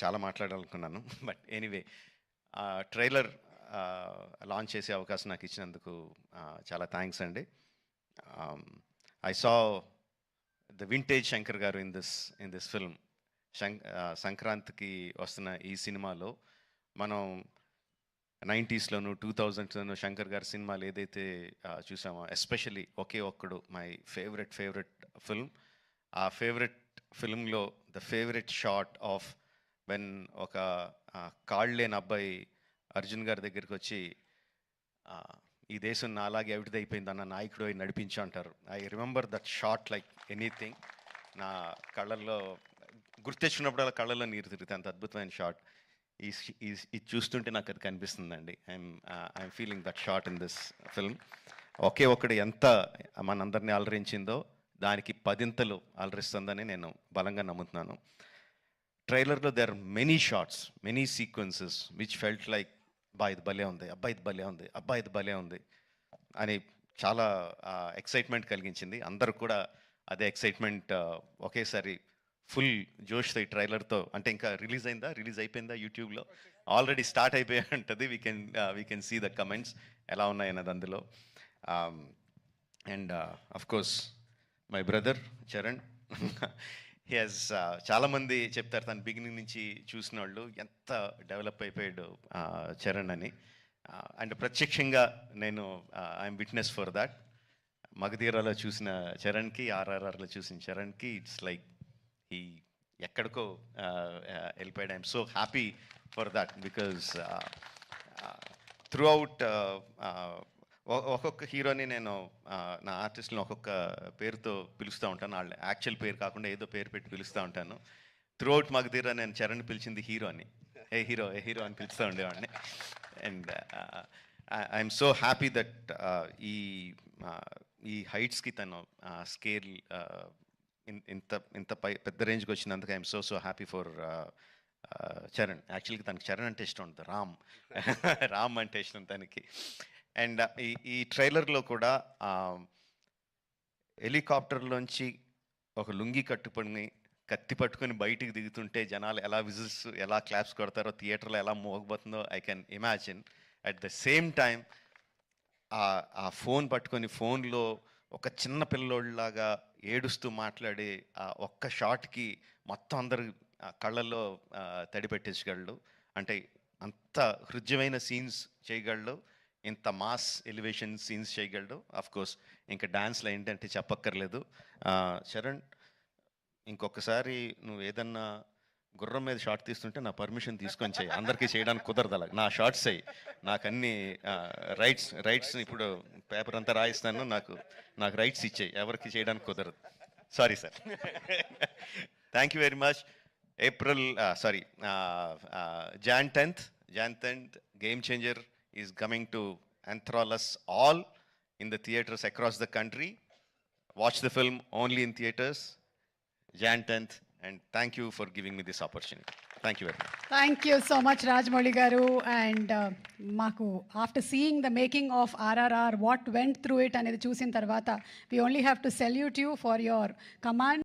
చాలా మాట్లాడాలనుకున్నాను. But anyway trailer launch చేసే అవకాశం నాకు ఇచ్చినందుకు చాలా థ్యాంక్స్ అండి. I saw the vintage Shankar గారు ఇన్ దిస్ ఫిల్మ్. సంక్రాంతికి వస్తున్న ఈ సినిమాలో మనం 90స్లోను 2000స్లోను శంకర్ గారి సినిమాలు ఏదైతే చూసామో, especially Oke Okkadu my favourite film. ఆ ఫేవరెట్ ఫిల్మ్లో the favourite shot of when ఒక కాళ్ళు లేని అబ్బాయి అర్జున్ గారి దగ్గరికి వచ్చి ఈ దేశం నా అలాగే ఎవరిదైపోయింది అన్న నాయకుడు నడిపించు అంటారు. I remember that shot like anything. నా కళ్ళల్లో గుర్తెచ్చినప్పుడు కళ్ళల్లో నీరు తిరుగుతాయి, అంత అద్భుతమైన షాట్. ఇది చూస్తుంటే నాకు అది కనిపిస్తుందండి. I'm feeling that shot in this film. Oke Okkadu ఎంత మనందరినీ అలరించిందో దానికి 10 అలరిస్తుందని నేను బలంగా నమ్ముతున్నాను. ట్రైలర్లో there are many shots, many sequences which felt like ఇది భలే ఉంది, ఇది భలే ఉంది అని చాలా ఎక్సైట్మెంట్ కలిగించింది. అందరూ కూడా అదే ఎక్సైట్మెంట్ ఒకేసారి ఫుల్ జోష్తో ఈ ట్రైలర్తో. అంటే ఇంకా రిలీజ్ అయిపోయిందా యూట్యూబ్లో? ఆల్రెడీ స్టార్ట్ అయిపోయి ఉంటుంది. We can see the comments ఎలా ఉన్నాయన్నది అందులో. And of course my brother Charan, he has చాలామంది చెప్తారు తను బిగినింగ్ నుంచి చూసిన వాళ్ళు ఎంత డెవలప్ అయిపోయాడు చరణ్ అని. అండ్ ప్రత్యక్షంగా నేను ఐఎమ్ విట్నెస్ ఫర్ దాట్. మగధీరాలో చూసిన చరణ్కి, ఆర్ఆర్ఆర్లో చూసిన చరణ్కి ఇట్స్ లైక్ ఈ ఎక్కడికో వెళ్ళిపోయాడు. I'm so happy for that because through out ఒక్కొక్క హీరోని నేను నా ఆర్టిస్ట్ని ఒక్కొక్క పేరుతో పిలుస్తూ ఉంటాను. వాళ్ళ యాక్చువల్ పేరు కాకుండా ఏదో పేరు పెట్టి పిలుస్తూ ఉంటాను. త్రూ అవుట్ మగధీరా నేను చరణ్ పిలిచింది హీరో అని, ఏ హీరో అని పిలుస్తూ ఉండేవాడిని. And I'm so happy that ఈ హైట్స్కి తను స్కేల్ ఇంత పెద్ద రేంజ్కి వచ్చినందుకు I'm so happy for Charan. యాక్చువల్గా తనకి చరణ్ అంటే ఇష్టం ఉంటుంది, రామ్ అంటే ఇష్టం తనకి. అండ్ ఈ ట్రైలర్లో కూడా హెలికాప్టర్లోంచి ఒక లుంగి కట్టుకొని కత్తి పట్టుకొని బయటికి దిగుతుంటే జనాలు ఎలా విజిల్స్, ఎలా క్లాప్స్ కొడతారో, థియేటర్లో ఎలా మోగబోతుందో I can imagine. At the same time ఆ ఫోన్ పట్టుకొని ఫోన్లో ఒక చిన్న పిల్లోళ్ళలాగా ఏడుస్తూ మాట్లాడే ఆ ఒక్క షాట్కి మొత్తం అందరు కళ్ళల్లో తడి పెట్టేసగలడు. అంటే అంత హృద్యమైన సీన్స్ చేయగలడు, ఇంత మాస్ ఎలివేషన్ సీన్స్ చేయగలడు. ఆఫ్ కోర్స్ ఇంకా డాన్స్లో ఏంటంటే చెప్పక్కర్లేదు. చరణ్, ఇంకొకసారి నువ్వు ఏదన్నా గుర్రం మీద షార్ట్ తీస్తుంటే నా పర్మిషన్ తీసుకొని చేయి. అందరికీ చేయడానికి కుదరదు అలా. నా షార్ట్స్ అయ్యి నాకు అన్ని రైట్స్ ఇప్పుడు పేపర్ అంతా రాయిస్తాను, నాకు రైట్స్ ఇచ్చేయి, ఎవరికి చేయడానికి కుదరదు. Sorry sir. Thank you very much. Jan 10th, Game Changer is coming to enthrall us all in the theaters across the country. Watch the film only in theaters, Jan 10th, and thank you for giving me this opportunity. Thank you very much. Thank you so much, Rajmouli garu. And maku after seeing the making of RRR, what went through it anedi chusin tarvata, we only have to salute you for your command